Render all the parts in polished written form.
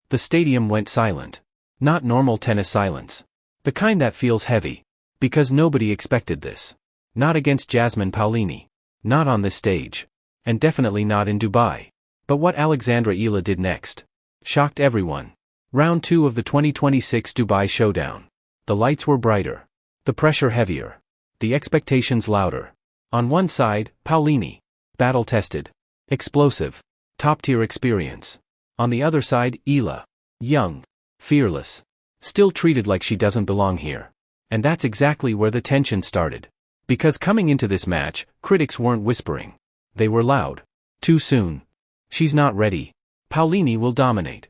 The stadium went silent. Not normal tennis silence. The kind that feels heavy. Because nobody expected this. Not against Jasmine Paolini. Not on this stage. And definitely not in Dubai. But what Alexandra Eala did next shocked everyone. Round 2 of the 2026 Dubai Showdown. The lights were brighter. The pressure heavier. The expectations louder. On one side, Paolini. Battle-tested. Explosive. Top-tier experience. On the other side, Eala. Young. Fearless. Still treated like she doesn't belong here. And that's exactly where the tension started. Because coming into this match, critics weren't whispering. They were loud. Too soon. She's not ready. Paolini will dominate.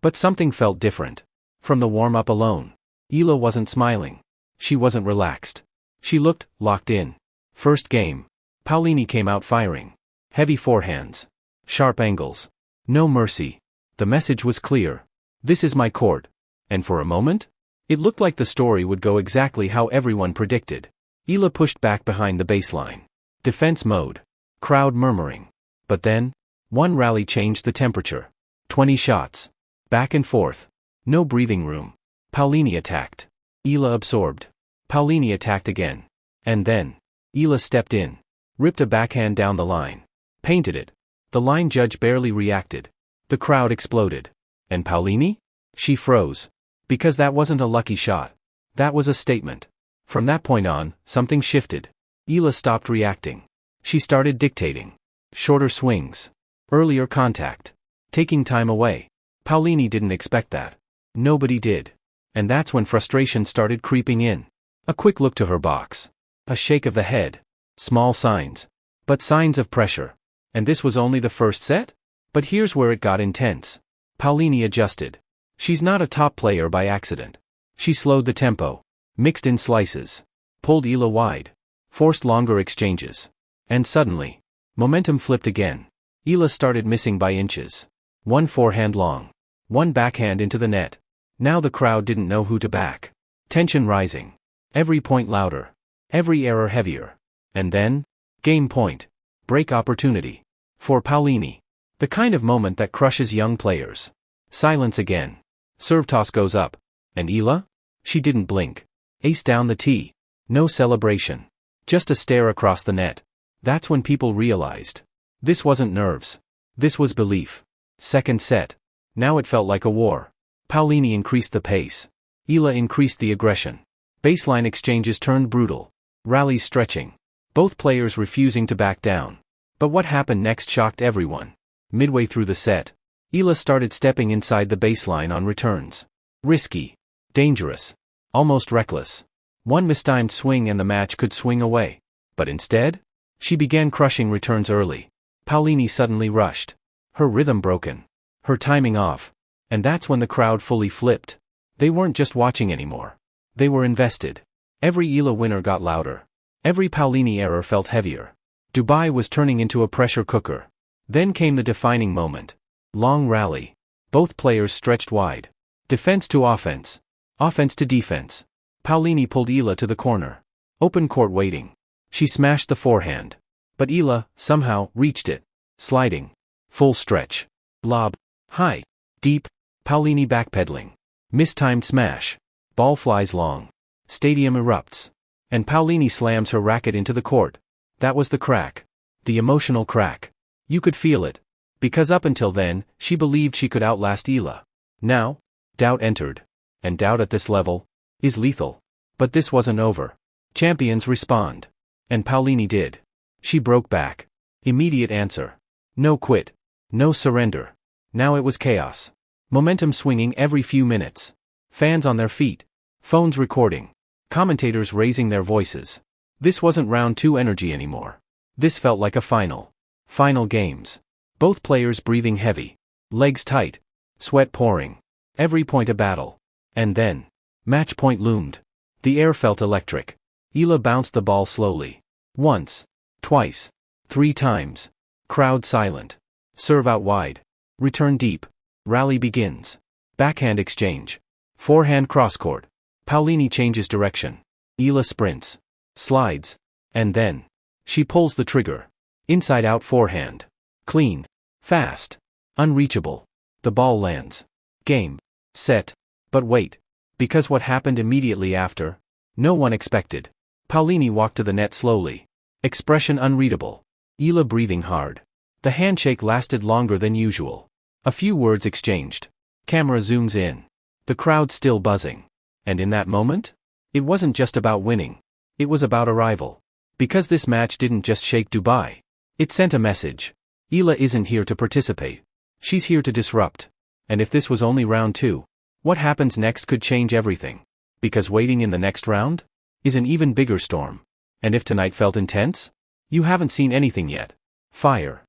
But something felt different. From the warm-up alone. Eala wasn't smiling. She wasn't relaxed. She looked locked in. First game. Paolini came out firing. Heavy forehands. Sharp angles. No mercy. The message was clear. This is my court. And for a moment, it looked like the story would go exactly how everyone predicted. Eala pushed back behind the baseline. Defense mode. Crowd murmuring. But then, one rally changed the temperature. 20 shots. Back and forth. No breathing room. Paolini attacked. Eala absorbed. Paolini attacked again. And then, Eala stepped in. Ripped a backhand down the line. Painted it. The line judge barely reacted. The crowd exploded. And Paolini? She froze. Because that wasn't a lucky shot. That was a statement. From that point on, something shifted. Eala stopped reacting. She started dictating. Shorter swings. Earlier contact. Taking time away. Paolini didn't expect that. Nobody did. And that's when frustration started creeping in. A quick look to her box. A shake of the head. Small signs. But signs of pressure. And this was only the first set? But here's where it got intense. Paolini adjusted. She's not a top player by accident. She slowed the tempo. Mixed in slices. Pulled Eala wide. Forced longer exchanges. And suddenly, momentum flipped again. Eala started missing by inches. One forehand long. One backhand into the net. Now the crowd didn't know who to back. Tension rising. Every point louder. Every error heavier. And then, game point. Break opportunity. For Paolini. The kind of moment that crushes young players. Silence again. Serve toss goes up. And Eala? She didn't blink. Ace down the tee. No celebration. Just a stare across the net. That's when people realized. This wasn't nerves. This was belief. Second set. Now it felt like a war. Paolini increased the pace. Eala increased the aggression. Baseline exchanges turned brutal. Rallies stretching. Both players refusing to back down. But what happened next shocked everyone. Midway through the set, Eala started stepping inside the baseline on returns. Risky. Dangerous. Almost reckless. One mistimed swing and the match could swing away. But instead, she began crushing returns early. Paolini suddenly rushed. Her rhythm broken. Her timing off. And that's when the crowd fully flipped. They weren't just watching anymore. They were invested. Every Eala winner got louder. Every Paolini error felt heavier. Dubai was turning into a pressure cooker. Then came the defining moment. Long rally. Both players stretched wide. Defense to offense. Offense to defense. Paolini pulled Eala to the corner. Open court waiting. She smashed the forehand. But Eala, somehow, reached it. Sliding. Full stretch. Lob. High. Deep. Paolini backpedaling. Mistimed smash. Ball flies long. Stadium erupts. And Paolini slams her racket into the court. That was the crack. The emotional crack. You could feel it. Because up until then, she believed she could outlast Eala. Now, doubt entered. And doubt at this level is lethal. But this wasn't over. Champions respond. And Paolini did. She broke back. Immediate answer. No quit. No surrender. Now it was chaos. Momentum swinging every few minutes. Fans on their feet. Phones recording. Commentators raising their voices. This wasn't round 2 energy anymore. This felt like a final. Final games. Both players breathing heavy. Legs tight. Sweat pouring. Every point a battle. And then, match point loomed. The air felt electric. Eala bounced the ball slowly. Once. Twice. 3 times. Crowd silent. Serve out wide. Return deep. Rally begins. Backhand exchange. Forehand cross-court. Paolini changes direction. Eala sprints. Slides. And then, she pulls the trigger. Inside-out forehand. Clean. Fast. Unreachable. The ball lands. Game. Set. But wait. Because what happened immediately after? No one expected. Paolini walked to the net slowly. Expression unreadable. Eala breathing hard. The handshake lasted longer than usual. A few words exchanged. Camera zooms in. The crowd still buzzing. And in that moment? It wasn't just about winning. It was about arrival. Because this match didn't just shake Dubai. It sent a message. Eala isn't here to participate. She's here to disrupt. And if this was only round 2, what happens next could change everything. Because waiting in the next round is an even bigger storm. And if tonight felt intense? You haven't seen anything yet. Fire.